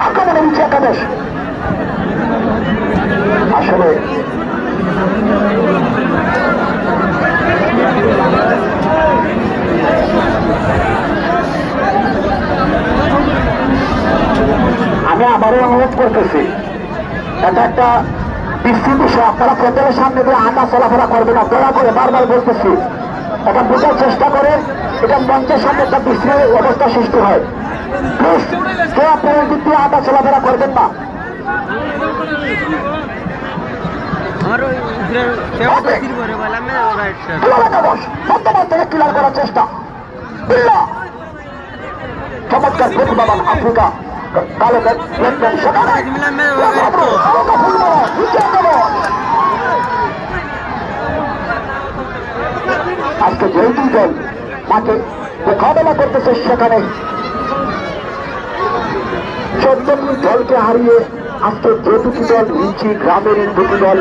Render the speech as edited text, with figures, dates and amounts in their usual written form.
আক্রমণে উঠছে একাদশ। আসলে আমি আবারও অনুরোধ করতেছি, এটা একটা বিশ্রী বিষয়, আপনারা প্যান্ডেলের সামনে দিয়ে হাঁটা চলাফেরা করবেন না, দয়া করে বারবার বলতেছি এটা বোঝার চেষ্টা করেন। এটা মঞ্চের সামনে একটা বিশ্রী অবস্থা সৃষ্টি হয়। প্লিজ কেউ আপনারা দিক দিয়ে হাঁটা চলাফেরা করবেন না। ক্লিয়ার করার চেষ্টা, চমৎকার প্রতিভাবান আফ্রিকা কালো আজকে যেই দুই দল মাঠে মোকাবেলা করতেছে সেখানে 14টি দলকে হারিয়ে আজকে যে দুটি দল নিচি গ্রামের দুটি দল